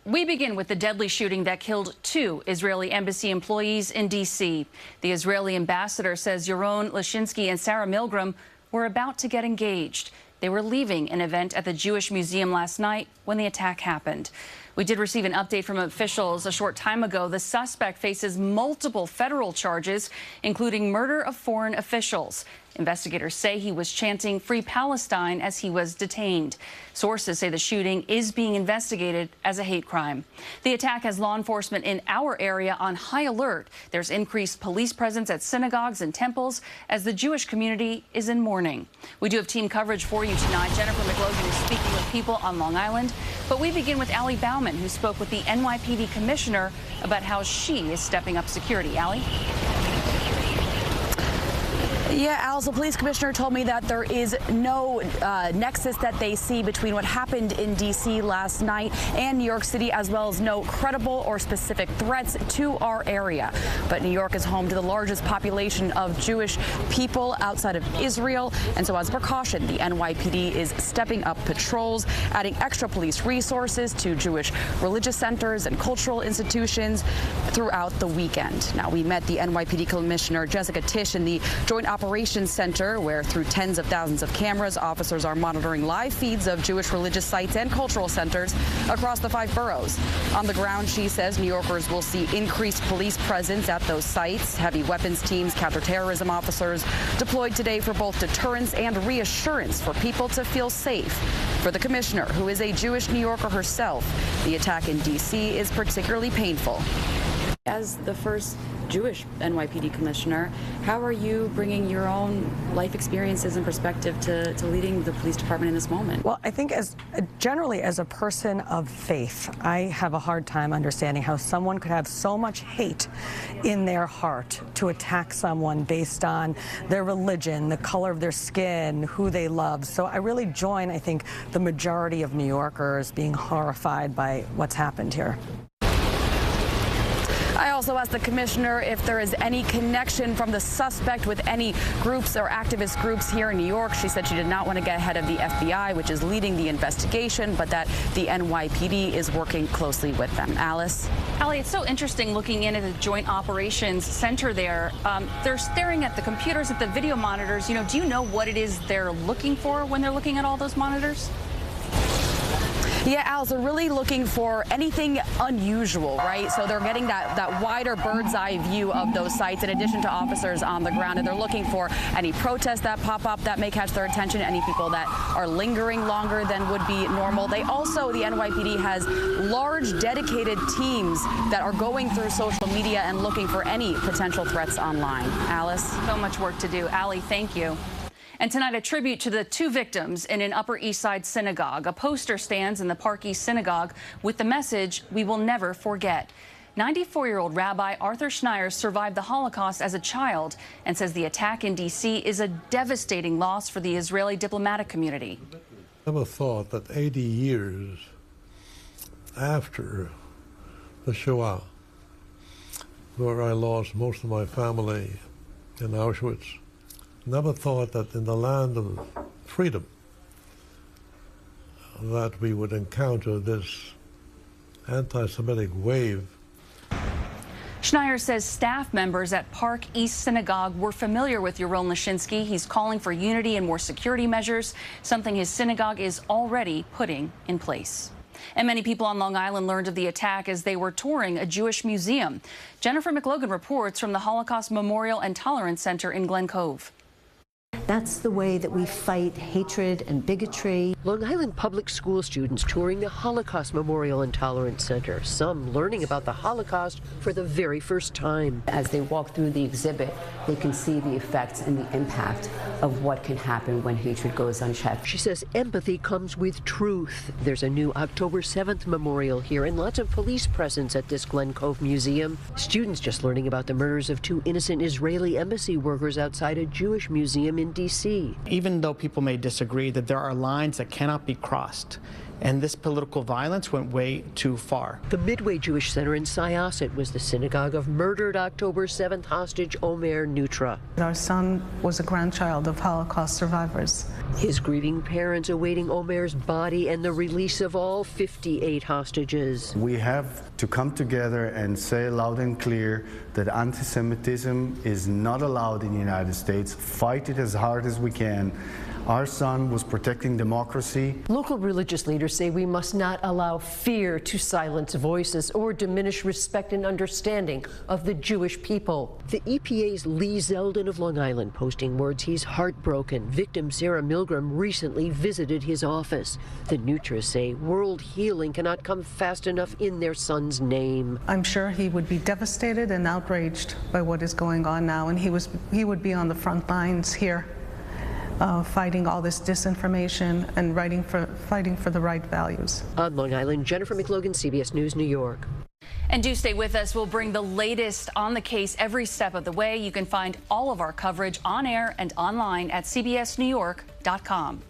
We begin with the deadly shooting that killed 2 Israeli embassy employees in D.C. The Israeli ambassador says Yaron Lashinsky and Sarah Milgram were about to get engaged. They were leaving an event at the Jewish Museum last night when the attack happened. We did receive an update from officials a short time ago. The suspect faces multiple federal charges, including murder of foreign officials. Investigators say he was chanting "Free Palestine" as he was detained. Sources say the shooting is being investigated as a hate crime. The attack has law enforcement in our area on high alert. There's increased police presence at synagogues and temples as the Jewish community is in mourning. We do have team coverage for you tonight. Jennifer McLogan is speaking with people on Long Island. But we begin with Bauman, who spoke with the NYPD Commissioner about how she is stepping up security. Allie? Yeah, Alice, the police commissioner told me that there is no nexus that they see between what happened in D.C. last night and New York City, as well as no credible or specific threats to our area. But New York is home to the largest population of Jewish people outside of Israel. And so as a precaution, the NYPD is stepping up patrols, adding extra police resources to Jewish religious centers and cultural institutions throughout the weekend. Now, we met the NYPD Commissioner Jessica Tisch in the Joint Operations Center, where through tens of thousands of cameras, officers are monitoring live feeds of Jewish religious sites and cultural centers across the 5 boroughs. On the ground, she says New Yorkers will see increased police presence at those sites. Heavy weapons teams, counterterrorism officers deployed today for both deterrence and reassurance for people to feel safe. For the commissioner, who is a Jewish New Yorker herself, the attack in D.C. is particularly painful. As the first Jewish NYPD commissioner, how are you bringing your own life experiences and perspective to leading the police department in this moment? Well, I think generally as a person of faith, I have a hard time understanding how someone could have so much hate in their heart to attack someone based on their religion, the color of their skin, who they love. So I really join, I think, the majority of New Yorkers being horrified by what's happened here. I also asked the commissioner if there is any connection from the suspect with any groups or activist groups here in New York. She said she did not want to get ahead of the FBI, which is leading the investigation, but that the NYPD is working closely with them. Alice? Allie, it's so interesting looking in at the Joint Operations Center there. They're staring at the computers, at the video monitors. Do you know what it is they're looking for when they're looking at all those monitors? Yeah, Alice, they're really looking for anything unusual, right? So they're getting that wider bird's eye view of those sites in addition to officers on the ground. And they're looking for any protests that pop up that may catch their attention, any people that are lingering longer than would be normal. They also, the NYPD has large dedicated teams that are going through social media and looking for any potential threats online. Alice? So much work to do. Allie, thank you. And tonight, a tribute to the 2 victims in an Upper East Side synagogue. A poster stands in the Park East Synagogue with the message, "We will never forget." 94-year-old Rabbi Arthur Schneier survived the Holocaust as a child and says the attack in D.C. is a devastating loss for the Israeli diplomatic community. I never thought that 80 years after the Shoah, where I lost most of my family in Auschwitz, never thought that in the land of freedom that we would encounter this anti-Semitic wave. Schneier says staff members at Park East Synagogue were familiar with Yaron Lashinsky. He's calling for unity and more security measures, something his synagogue is already putting in place. And many people on Long Island learned of the attack as they were touring a Jewish museum. Jennifer McLogan reports from the Holocaust Memorial and Tolerance Center in Glen Cove. That's the way that we fight hatred and bigotry. Long Island public school students touring the Holocaust Memorial and Tolerance Center, some learning about the Holocaust for the very first time. As they walk through the exhibit, they can see the effects and the impact of what can happen when hatred goes unchecked. She says empathy comes with truth. There's a new October 7th memorial here and lots of police presence at this Glen Cove museum. Students just learning about the murders of 2 innocent Israeli embassy workers outside a Jewish museum in D.C. Even though people may disagree that there are lines that cannot be crossed, And this political violence went way too far. The Midway Jewish Center in Syosset was the synagogue of murdered October 7th hostage Omer Nutra. Our son was a grandchild of Holocaust survivors. His grieving parents awaiting Omer's body and the release of all 58 hostages. We have to come together and say loud and clear that anti-Semitism is not allowed in the United States. Fight it as hard as we can. Our son was protecting democracy. Local religious leaders say we must not allow fear to silence voices or diminish respect and understanding of the Jewish people. The EPA's Lee Zeldin of Long Island posting words he's heartbroken. Victim Sarah Milgram recently visited his office. The Nutras say world healing cannot come fast enough in their son's name. I'm sure he would be devastated and outraged by what is going on now, and he would be on the front lines here. Fighting all this disinformation and fighting for the right values. On Long Island, Jennifer McLogan, CBS News, New York. And do stay with us. We'll bring the latest on the case every step of the way. You can find all of our coverage on air and online at cbsnewyork.com.